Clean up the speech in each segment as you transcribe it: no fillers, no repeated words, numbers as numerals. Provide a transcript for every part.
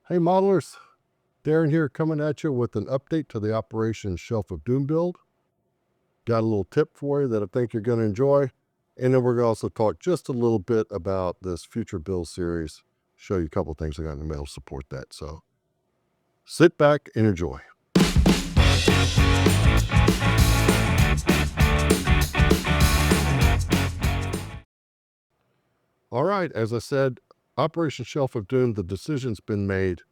Hey modelers, Darren here coming at you with an update to the Operation Shelf of Doom build. Got a little tip for you that I think you're going to enjoy. And then we're going to also talk just a little bit about this future build series. Show you a couple things I got in the mail to support that. So sit back and enjoy. All right, as I said, Operation Shelf of Doom, the decision's been made.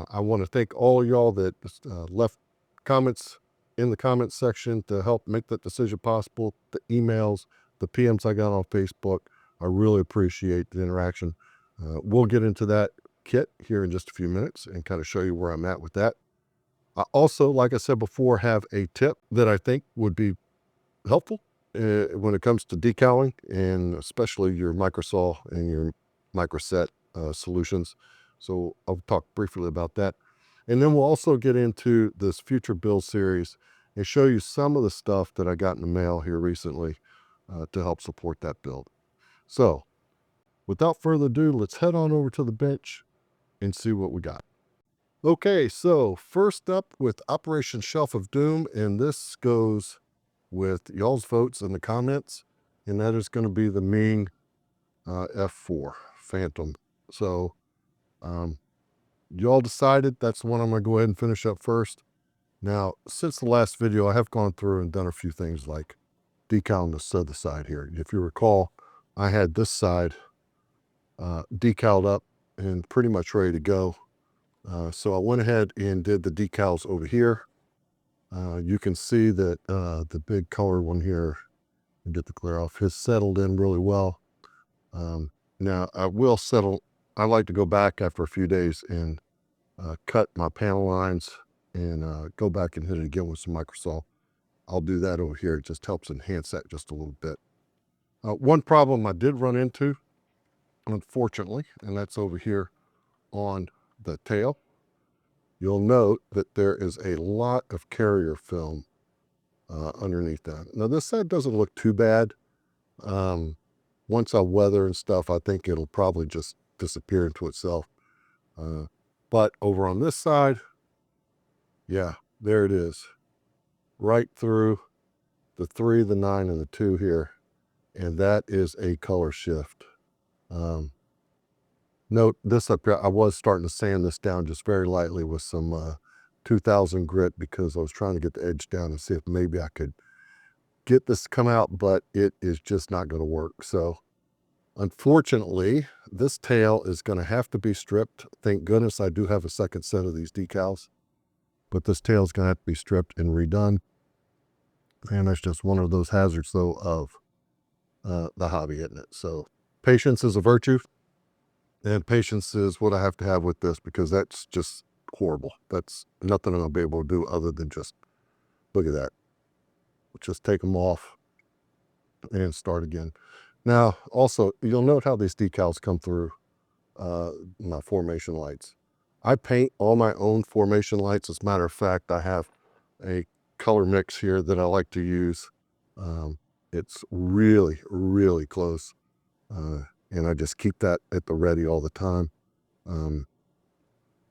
I want to thank all y'all that left comments in the comments section to help make that decision possible. The emails, the PMs I got on Facebook, I really appreciate the interaction. We'll get into that kit here in just a few minutes and kind of show you where I'm at with that. I also, like I said before, have a tip that I think would be helpful when it comes to decaling, and especially your microsaw and your microset solutions. So I'll talk briefly about that. And then we'll also get into this future build series and show you some of the stuff that I got in the mail here recently to help support that build. So without further ado, let's head on over to the bench and see what we got. Okay, so first up with Operation Shelf of Doom, and this goes with y'all's votes in the comments, and that is going to be the Ming F4 Phantom. So y'all decided that's the one I'm going to go ahead and finish up first. Now, since the last video, I have gone through and done a few things like decaling this other side here. If you recall, I had this side decaled up and pretty much ready to go. So I went ahead and did the decals over here. You can see that the big color one here, and get the glare off, has settled in really well. Now I will settle, I like to go back after a few days and cut my panel lines and go back and hit it again with some microsaw. I'll do that over here. It just helps enhance that just a little bit. One problem I did run into, unfortunately, and that's over here on the tail. You'll note that there is a lot of carrier film underneath that. Now this side doesn't look too bad. Once I weather and stuff, I think it'll probably just disappear into itself. But over on this side, yeah, there it is. Right through the 3, the 9, and the 2 here. And that is a color shift. Note this up here, I was starting to sand this down just very lightly with some 2000 grit because I was trying to get the edge down and see if maybe I could get this to come out, but it is just not going to work. So unfortunately, this tail is going to have to be stripped. Thank goodness I do have a second set of these decals, but this tail is going to have to be stripped and redone. And that's just one of those hazards, though, of the hobby, isn't it? So patience is a virtue, and patience is what I have to have with this because that's just horrible. That's nothing I'm going to be able to do other than just, look at that. Just take them off and start again. Now, also, you'll note how these decals come through my formation lights. I paint all my own formation lights. As a matter of fact, I have a color mix here that I like to use. It's really, really close. And I just keep that at the ready all the time.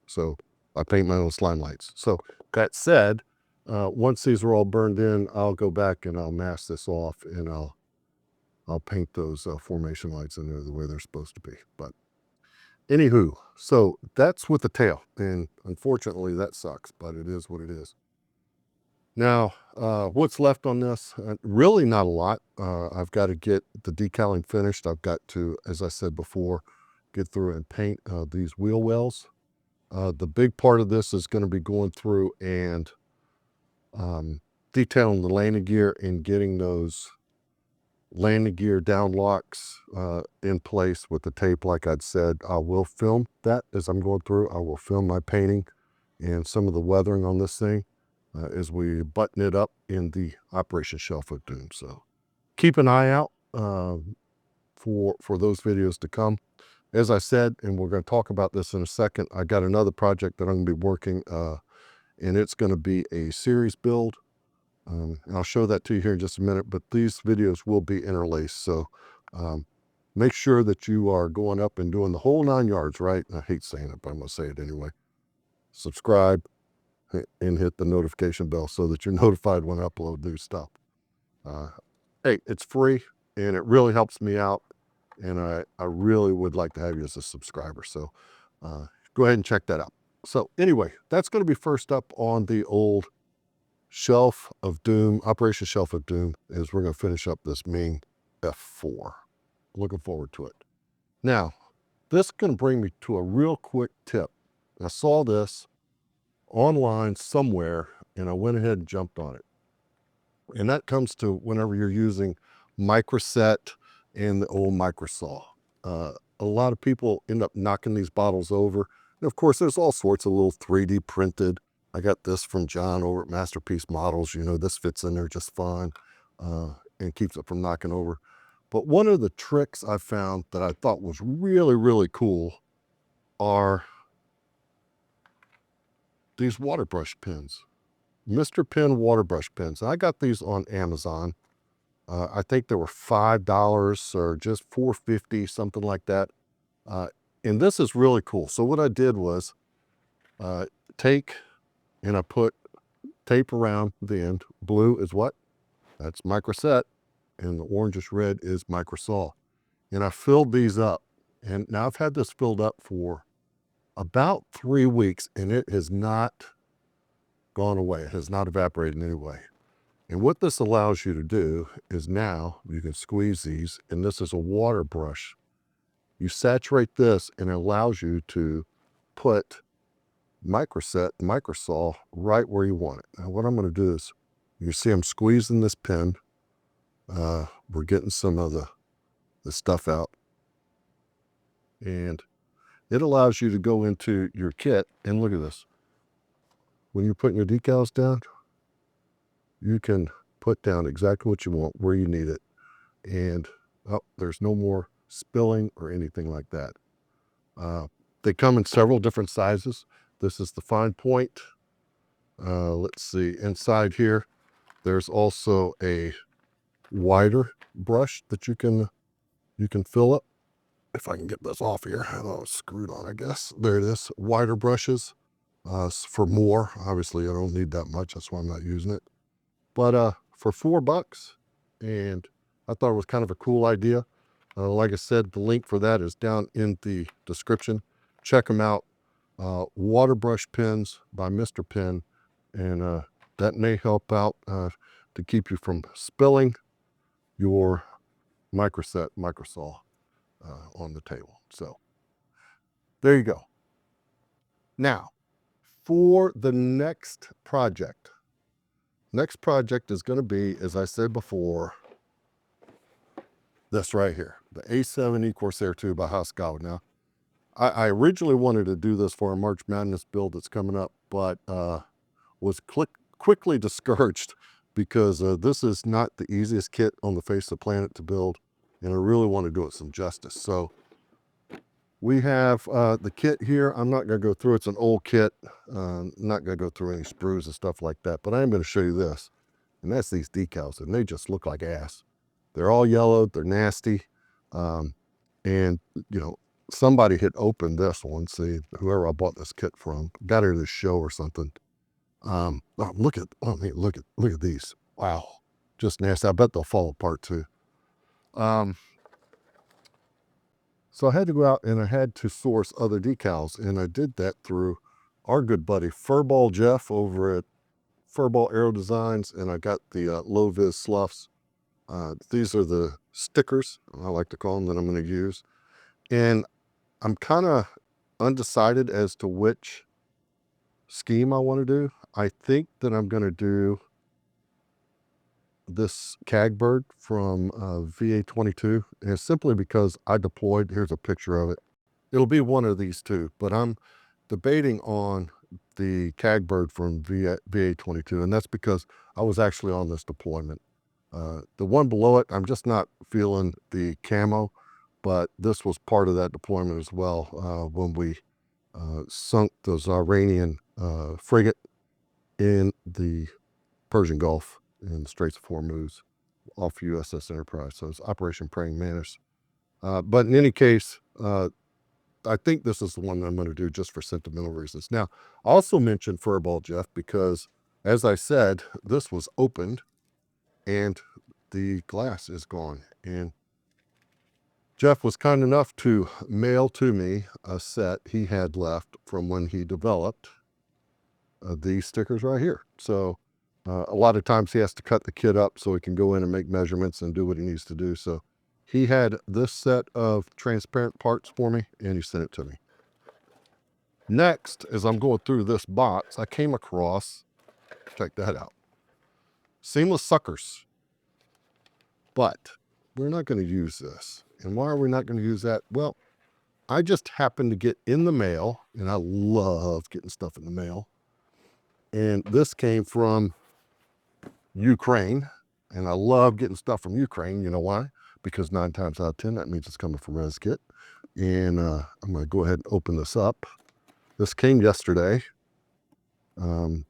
So I paint my own slime lights. So that said, once these are all burned in, I'll go back and I'll mask this off and I'll paint those formation lights in there the way they're supposed to be. But anywho, so that's with the tail, and unfortunately that sucks, but it is what it is. Now, what's left on this? Really not a lot. I've got to get the decaling finished. I've got to, as I said before, get through and paint these wheel wells. The big part of this is going to be going through and detailing the landing gear and getting those landing gear down locks in place with the tape. Like I'd said, I will film that as I'm going through. I will film my painting and some of the weathering on this thing as we button it up in the Operation Shelf of Doom. So keep an eye out for those videos to come. As I said, and we're going to talk about this in a second, I got another project that I'm going to be working, and it's going to be a series build. And I'll show that to you here in just a minute, but these videos will be interlaced. So make sure that you are going up and doing the whole 9 yards, right? I hate saying it, but I'm going to say it anyway. subscribe, and hit the notification bell so that you're notified when I upload new stuff. Hey, it's free and it really helps me out. And I really would like to have you as a subscriber. So go ahead and check that out. So anyway, that's going to be first up on the old Shelf of Doom, Operation Shelf of Doom, is we're going to finish up this Ming F4. Looking forward to it. Now, this is going to bring me to a real quick tip. I saw this online somewhere and I went ahead and jumped on it. And that comes to whenever you're using microset and the old microsaw. A lot of people end up knocking these bottles over. And of course, there's all sorts of little 3D printed. I got this from John over at Masterpiece Models. You know, this fits in there just fine and keeps it from knocking over. But one of the tricks I found that I thought was really, really cool are these water brush pens. Mr. Pen water brush pens. I got these on Amazon. I think they were $5 or just $4.50, something like that. And this is really cool. So what I did was take and I put tape around the end. Blue is what? That's microset. And the orangish red is microsaw. And I filled these up. And now I've had this filled up for about 3 weeks and it has not gone away. It has not evaporated in any way. And what this allows you to do is now you can squeeze these, and this is a water brush. You saturate this and it allows you to put microsaw right where you want it. Now what I'm going to do is, you see I'm squeezing this pen. We're getting some of the stuff out. And it allows you to go into your kit and look at this. When you're putting your decals down, you can put down exactly what you want, where you need it. And there's no more spilling or anything like that. They come in several different sizes. This is the fine point. Let's see, inside here, there's also a wider brush that you can fill up. If I can get this off here, oh, it's screwed on, I guess. There it is, wider brushes for more. Obviously, I don't need that much, that's why I'm not using it. But for $4, and I thought it was kind of a cool idea. Like I said, the link for that is down in the description. Check them out. Water brush pens by Mr. Pen, and that may help out to keep you from spilling your microsaw on the table. So there you go. Now, for the next project is going to be, as I said before, this right here, the A7E Corsair 2 by Hasegawa. Now, I originally wanted to do this for a March Madness build that's coming up, but was quickly discouraged because this is not the easiest kit on the face of the planet to build, and I really want to do it some justice. So we have the kit here. I'm not going to go through it. It's an old kit. I'm not going to go through any sprues and stuff like that, but I am going to show you this, and that's these decals, and they just look like ass. They're all yellowed. They're nasty. And, you know, somebody had opened this one. See, whoever I bought this kit from, got her to the show or something. Look at these. Wow, just nasty. I bet they'll fall apart too. So I had to go out and I had to source other decals, and I did that through our good buddy Furball Jeff over at Furball Aero Designs, and I got the low vis sloughs. These are the stickers, I like to call them, that I'm going to use. And I'm kind of undecided as to which scheme I want to do. I think that I'm going to do this Cagbird from VA22, and it's simply because I deployed, here's a picture of it. It'll be one of these two, but I'm debating on the Cagbird from VA22, and that's because I was actually on this deployment. The one below it, I'm just not feeling the camo, but this was part of that deployment as well when we sunk those Iranian frigate in the Persian Gulf in the Straits of Hormuz off USS Enterprise. So it's Operation Praying Mantis. But in any case, I think this is the one that I'm going to do just for sentimental reasons. Now, I also mentioned Furball Jeff because, as I said, this was opened and the glass is gone. And Jeff was kind enough to mail to me a set he had left from when he developed these stickers right here. So a lot of times he has to cut the kit up so he can go in and make measurements and do what he needs to do. So he had this set of transparent parts for me and he sent it to me. Next, as I'm going through this box, I came across, check that out, seamless suckers. But we're not going to use this. And why are we not going to use that? Well, I just happened to get in the mail, and I love getting stuff in the mail. And this came from Ukraine, and I love getting stuff from Ukraine. You know why? Because 9 times out of 10, that means it's coming from ResKit. And I'm going to go ahead and open this up. This came yesterday. And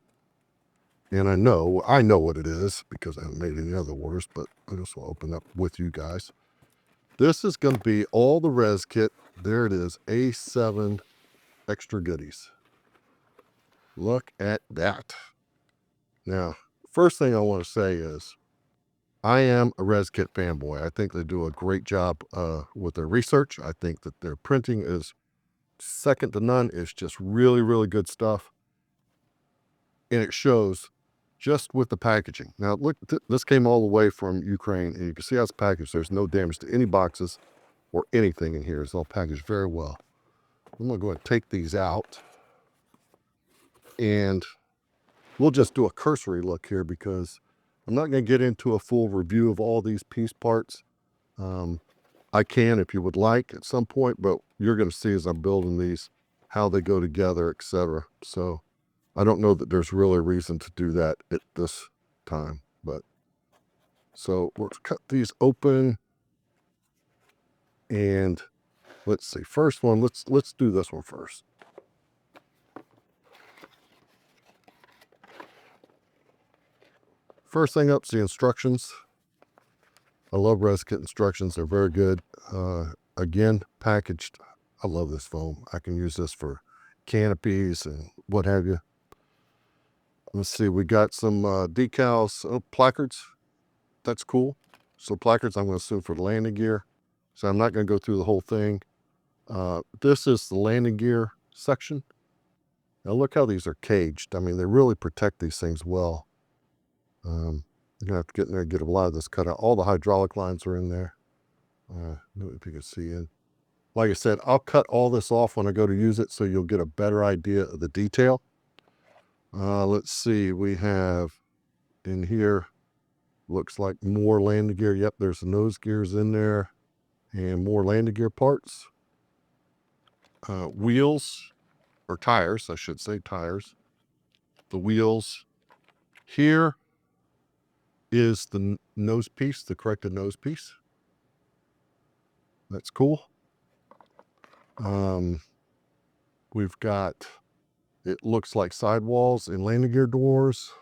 I know what it is because I haven't made any other orders, but I just want to open up with you guys. This is going to be all the ResKit. There it is, A7 extra goodies. Look at that. Now, first thing I want to say is I am a ResKit fanboy. I think they do a great job with their research. I think that their printing is second to none. It's just really, really good stuff. And it shows just with the packaging. Now, look, this came all the way from Ukraine, and you can see how it's packaged. There's no damage to any boxes or anything in here. It's all packaged very well. I'm going to go ahead and take these out. And we'll just do a cursory look here because I'm not going to get into a full review of all these piece parts. I can if you would like at some point, but you're going to see as I'm building these how they go together, etc. So I don't know that there's really a reason to do that at this time. But so we'll cut these open, and let's see. First one, let's do this one first. First thing up is the instructions. I love ResKit instructions. They're very good. Again, packaged. I love this foam. I can use this for canopies and what have you. Let's see. We got some decals, placards. That's cool. So placards, I'm going to assume for the landing gear. So I'm not going to go through the whole thing. This is the landing gear section. Now look how these are caged. I mean, they really protect these things well. You're going to have to get in there and get a lot of this cut out. All the hydraulic lines are in there. If you can see in. Like I said, I'll cut all this off when I go to use it so you'll get a better idea of the detail. Let's see. We have in here, looks like more landing gear. Yep, there's the nose gears in there and more landing gear parts. Wheels, or tires, I should say tires. The wheels here is the nose piece, the corrected nose piece. That's cool. We've got, it looks like sidewalls and landing gear doors.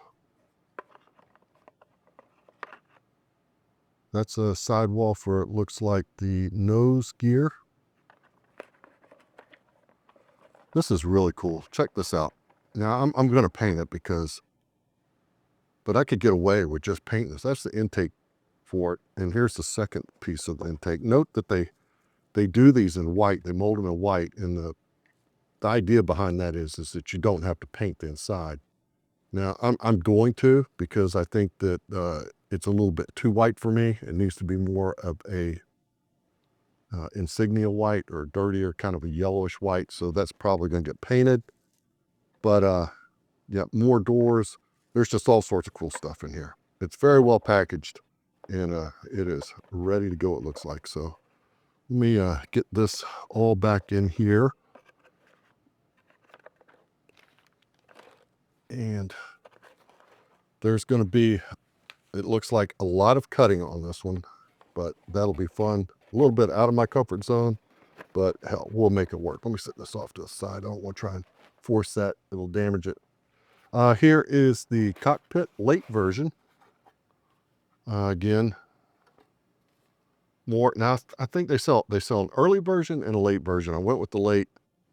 That's a sidewall for, it looks like the nose gear. This is really cool. Check this out. Now I'm going to paint it but I could get away with just painting this. That's the intake for it. And here's the second piece of the intake. Note that they do these in white. They mold them in white. And the idea behind that is that you don't have to paint the inside. Now I'm going to, because I think that it's a little bit too white for me. It needs to be more of a insignia white, or dirtier, kind of a yellowish white. So that's probably going to get painted. But yeah, more doors. There's just all sorts of cool stuff in here. It's very well packaged, and it is ready to go, it looks like. So let me get this all back in here. And there's going to be, it looks like, a lot of cutting on this one, but that'll be fun. A little bit out of my comfort zone, but hell, we'll make it work. Let me set this off to the side. I don't want to try and force that. It'll damage it. Here is the cockpit late version. Again, more. Now I think they sell an early version and a late version. I went with the late.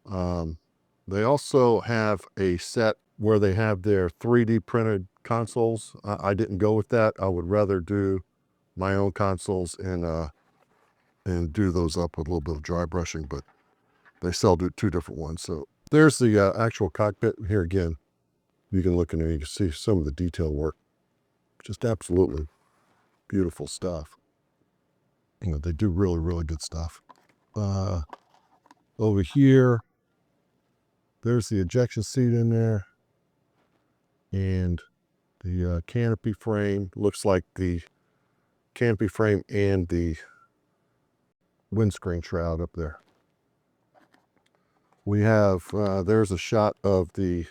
They also have a set where they have their 3D printed consoles. I didn't go with that. I would rather do my own consoles and do those up with a little bit of dry brushing, but they sell two different ones. So there's the actual cockpit. Here again, you can look in there, you can see some of the detail work. Just absolutely beautiful stuff. You know, they do really, really good stuff. Over here, there's the ejection seat in there. And the canopy frame looks like the canopy frame and the windscreen shroud up there. We have, there's a shot of the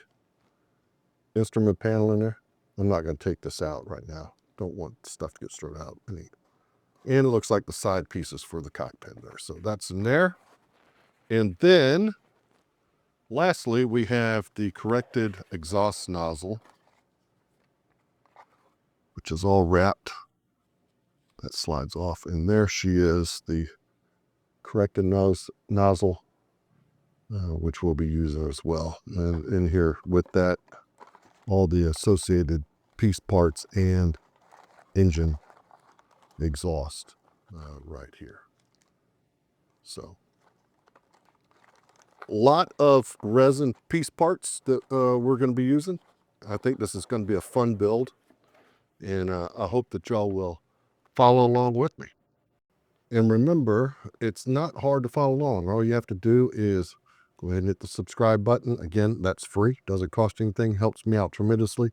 instrument panel in there. I'm not going to take this out right now. Don't want stuff to get straight out. And it looks like the side pieces for the cockpit there. So that's in there. And then, lastly, we have the corrected exhaust nozzle, which is all wrapped. That slides off. And there she is, the corrected nozzle, which we'll be using as well. And in here with that, all the associated piece parts and engine exhaust right here. So a lot of resin piece parts that we're going to be using. I think this is going to be a fun build, and I hope that y'all will follow along with me. And remember, it's not hard to follow along. All you have to do is go ahead and hit the subscribe button. Again, that's free, doesn't cost anything, helps me out tremendously.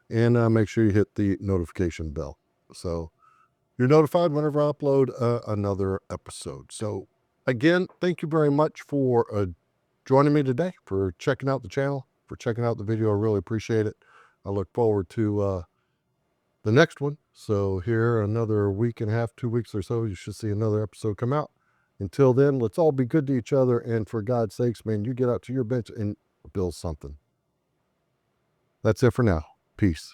And make sure you hit the notification bell, so you're notified whenever I upload another episode. So again, thank you very much for joining me today, for checking out the channel, for checking out the video. I really appreciate it. I look forward to the next one. So here, another week and a half, 2 weeks or so, you should see another episode come out. Until then, let's all be good to each other. And for God's sakes, man, you get out to your bench and build something. That's it for now. Peace.